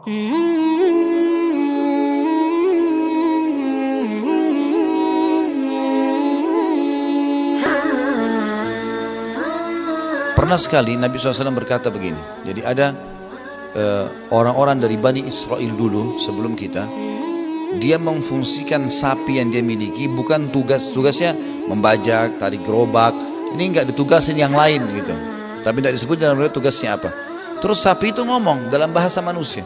Pernah sekali Nabi SAW berkata begini. Jadi ada orang-orang dari Bani Israel dulu sebelum kita, dia memfungsikan sapi yang dia miliki bukan tugasnya membajak, tarik gerobak. Ini enggak ditugasin yang lain gitu. Tapi tidak disebut dalam riwayat tugasnya apa. Terus sapi itu ngomong dalam bahasa manusia.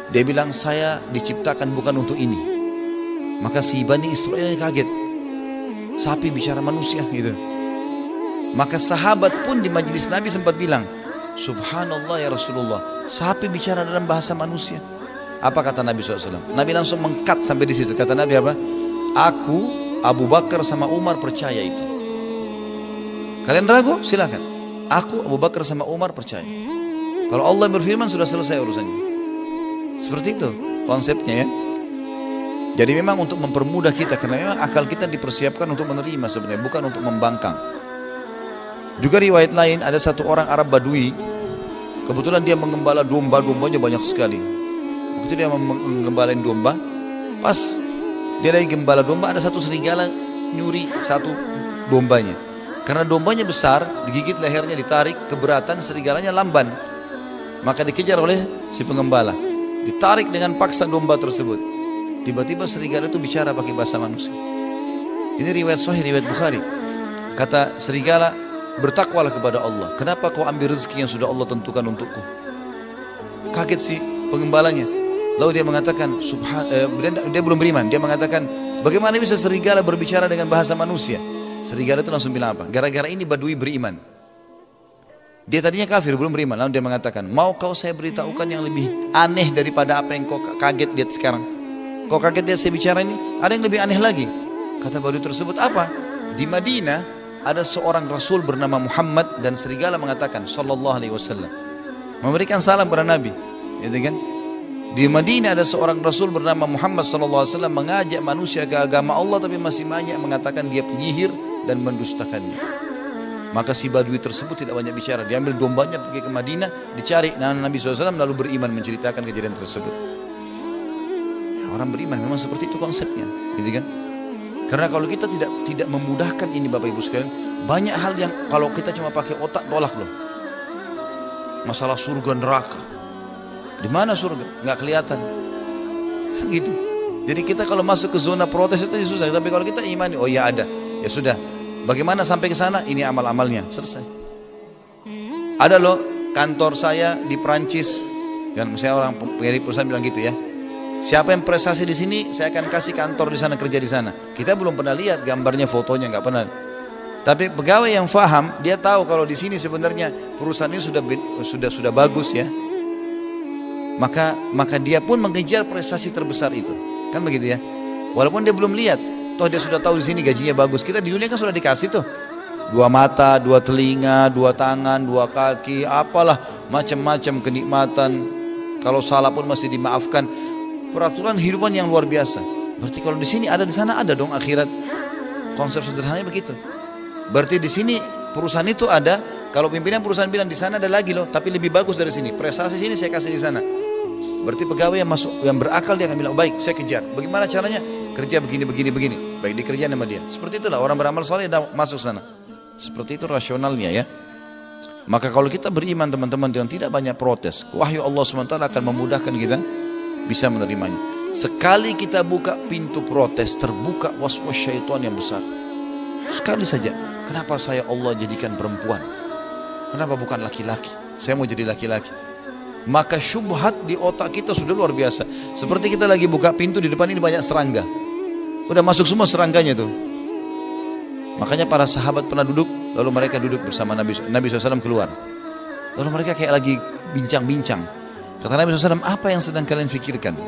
Dia bilang, saya diciptakan bukan untuk ini. Maka si Bani Israel ini kaget. Sapi bicara manusia gitu. Maka sahabat pun di majelis Nabi sempat bilang, Subhanallah ya Rasulullah, sapi bicara dalam bahasa manusia. Apa kata Nabi SAW? Nabi langsung mengkat sampai di situ. Kata Nabi apa? Aku, Abu Bakar sama Umar percaya itu. Kalian ragu? Silakan. Aku, Abu Bakar sama Umar percaya. Kalau Allah berfirman sudah selesai urusannya. Seperti itu konsepnya ya. Jadi memang untuk mempermudah kita, karena memang akal kita dipersiapkan untuk menerima sebenarnya, bukan untuk membangkang. Juga riwayat lain, ada satu orang Arab Badui, kebetulan dia mengembala domba, dombanya banyak sekali. Begitu dia menggembalain domba, pas dia lagi gembala domba, ada satu serigala nyuri satu dombanya. Karena dombanya besar, digigit lehernya, ditarik, keberatan, serigalanya lamban. Maka dikejar oleh si pengembala. Ditarik dengan paksa domba tersebut. Tiba-tiba serigala itu bicara pakai bahasa manusia. Ini riwayat Sahih, riwayat Bukhari. Kata serigala, bertakwalah kepada Allah. Kenapa kau ambil rezeki yang sudah Allah tentukan untukku? Kaget si pengembalanya. Lalu dia mengatakan, dia belum beriman. Dia mengatakan, bagaimana bisa serigala berbicara dengan bahasa manusia? Serigala itu langsung bilang apa? Gara-gara ini Badui beriman. Dia tadinya kafir, belum beriman. Lalu dia mengatakan, mau kau saya beritahukan yang lebih aneh daripada apa yang kau kaget lihat sekarang? Kau kaget lihat saya bicara ini? Ada yang lebih aneh lagi. Kata Badui tersebut, apa? Di Madinah ada seorang Rasul bernama Muhammad, dan serigala mengatakan sallallahu alaihi wasallam, memberikan salam kepada Nabi, gitu kan? Di Madinah ada seorang Rasul bernama Muhammad sallallahu alaihi wasallam mengajak manusia ke agama Allah, tapi masih banyak mengatakan dia penyihir dan mendustakannya. Maka si Badui tersebut tidak banyak bicara. Dia ambil dombanya pergi ke Madinah, dicari Nabi SAW, lalu beriman menceritakan kejadian tersebut. Orang beriman memang seperti itu konsepnya, gitu kan? Karena kalau kita tidak memudahkan ini Bapak Ibu sekalian, banyak hal yang kalau kita cuma pakai otak tolak loh. Masalah surga neraka, di mana surga? Nggak kelihatan, kan gitu. Jadi kita kalau masuk ke zona protes itu susah. Tapi kalau kita imani, oh ya ada, ya sudah. Bagaimana sampai ke sana? Ini amal-amalnya, selesai. Ada loh kantor saya di Perancis, dan misalnya orang pemilik perusahaan bilang gitu ya. Siapa yang prestasi di sini, saya akan kasih kantor di sana, kerja di sana. Kita belum pernah lihat gambarnya, fotonya, nggak pernah. Tapi pegawai yang faham, dia tahu kalau di sini sebenarnya perusahaan ini sudah bagus ya. Maka dia pun mengejar prestasi terbesar itu, kan begitu ya. Walaupun dia belum lihat, toh dia sudah tahu di sini gajinya bagus. Kita di dunia kan sudah dikasih tuh 2 mata, 2 telinga, 2 tangan, 2 kaki, apalah macam-macam kenikmatan. Kalau salah pun masih dimaafkan. Peraturan kehidupan yang luar biasa. Berarti kalau di sini ada, di sana ada dong akhirat. Konsep sederhananya begitu. Berarti di sini perusahaan itu ada. Kalau pimpinan perusahaan bilang di sana ada lagi loh, tapi lebih bagus dari sini. Prestasi sini saya kasih di sana. Berarti pegawai yang berakal dia akan bilang, baik saya kejar. Bagaimana caranya? Kerja begini. Baik dikerjain sama dia. Seperti itulah orang beramal saleh masuk sana. Seperti itu rasionalnya ya. Maka kalau kita beriman teman-teman dengan tidak banyak protes, wahyu Allah SWT akan memudahkan kita bisa menerimanya. Sekali kita buka pintu protes, terbuka waswas syaitan yang besar. Sekali saja. Kenapa saya Allah jadikan perempuan? Kenapa bukan laki-laki? Saya mau jadi laki-laki. Maka syubhat di otak kita sudah luar biasa. Seperti kita lagi buka pintu, di depan ini banyak serangga. Udah masuk semua serangganya tuh. Makanya para sahabat pernah duduk, lalu mereka duduk bersama Nabi SAW keluar. Lalu mereka kayak lagi bincang-bincang. Kata Nabi SAW, apa yang sedang kalian fikirkan?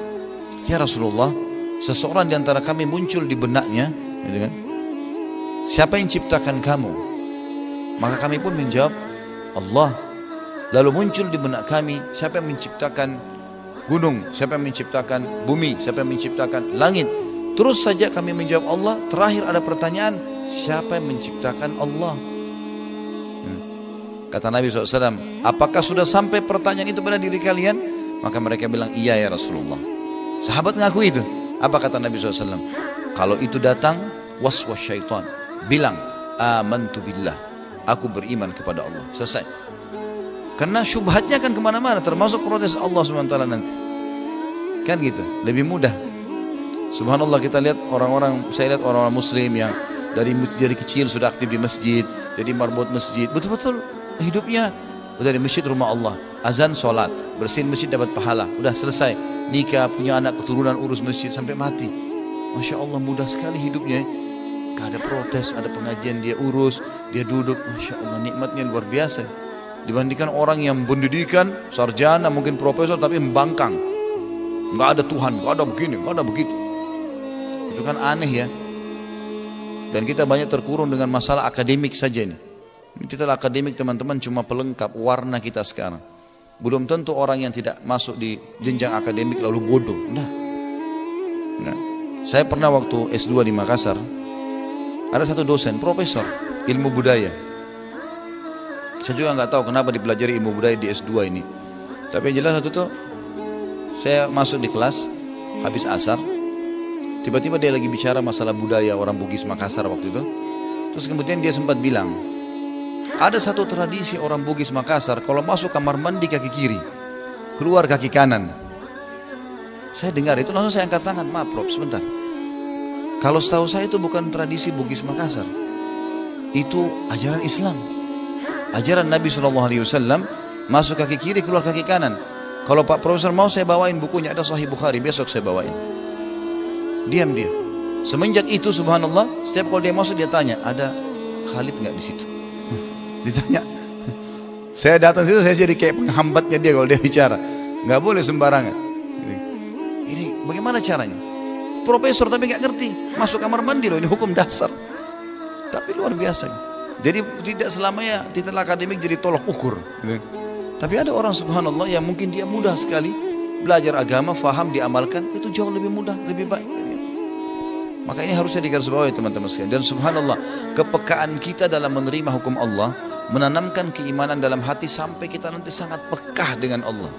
Ya Rasulullah, seseorang di antara kami muncul di benaknya, gitu kan? Siapa yang ciptakan kamu? Maka kami pun menjawab, Allah. Lalu muncul di benak kami, siapa yang menciptakan gunung? Siapa yang menciptakan bumi? Siapa yang menciptakan langit? Terus saja kami menjawab Allah. Terakhir ada pertanyaan, siapa yang menciptakan Allah? Kata Nabi SAW, apakah sudah sampai pertanyaan itu pada diri kalian? Maka mereka bilang, iya ya Rasulullah. Sahabat ngaku itu. Apa kata Nabi SAW? Kalau itu datang, waswas syaitan. Bilang, amantu billah. Aku beriman kepada Allah. Selesai. Karena syubhatnya kan kemana-mana. Termasuk protes Allah SWT nanti. Kan gitu. Lebih mudah. Subhanallah, kita lihat orang-orang, saya lihat orang-orang muslim yang dari kecil sudah aktif di masjid, jadi marbot masjid, betul-betul hidupnya dari masjid rumah Allah, azan sholat, bersihin masjid dapat pahala, udah selesai, nikah, punya anak, keturunan, urus masjid sampai mati. Masya Allah, mudah sekali hidupnya, gak ada protes, ada pengajian dia urus, dia duduk, Masya Allah, nikmatnya luar biasa. Dibandingkan orang yang pendidikan, sarjana, mungkin profesor, tapi membangkang, gak ada Tuhan, gak ada begini, gak ada begitu. Itu kan aneh ya. Dan kita banyak terkurung dengan masalah akademik saja ini. Titel akademik teman-teman cuma pelengkap warna kita sekarang. Belum tentu orang yang tidak masuk di jenjang akademik lalu bodoh. Nah. Saya pernah waktu S2 di Makassar, ada satu dosen, profesor ilmu budaya. Saya juga nggak tahu kenapa dipelajari ilmu budaya di S2 ini. Tapi yang jelas waktu itu saya masuk di kelas habis asar. Tiba-tiba dia lagi bicara masalah budaya orang Bugis Makassar waktu itu. Terus kemudian dia sempat bilang, ada satu tradisi orang Bugis Makassar, kalau masuk kamar mandi kaki kiri, keluar kaki kanan. Saya dengar itu langsung saya angkat tangan, maaf Prof, sebentar. Kalau setahu saya itu bukan tradisi Bugis Makassar. Itu ajaran Islam. Ajaran Nabi SAW, masuk kaki kiri, keluar kaki kanan. Kalau Pak Profesor mau saya bawain bukunya, ada Sahih Bukhari, besok saya bawain. Diam dia. Semenjak itu subhanallah, setiap kalau dia masuk dia tanya, ada Khalid nggak di situ? Ditanya. Saya datang situ, saya jadi kayak penghambatnya dia kalau dia bicara. Nggak boleh sembarangan. Ini bagaimana caranya? Profesor tapi nggak ngerti. Masuk kamar mandi loh, ini hukum dasar. Tapi luar biasa. Jadi tidak selamanya titel akademik jadi tolok ukur. Tapi ada orang subhanallah yang mungkin dia mudah sekali belajar agama, faham, diamalkan, itu jauh lebih mudah, lebih baik. Maka ini harusnya digarisbawahi teman-teman sekalian. Dan subhanallah, kepekaan kita dalam menerima hukum Allah menanamkan keimanan dalam hati sampai kita nanti sangat pekah dengan Allah.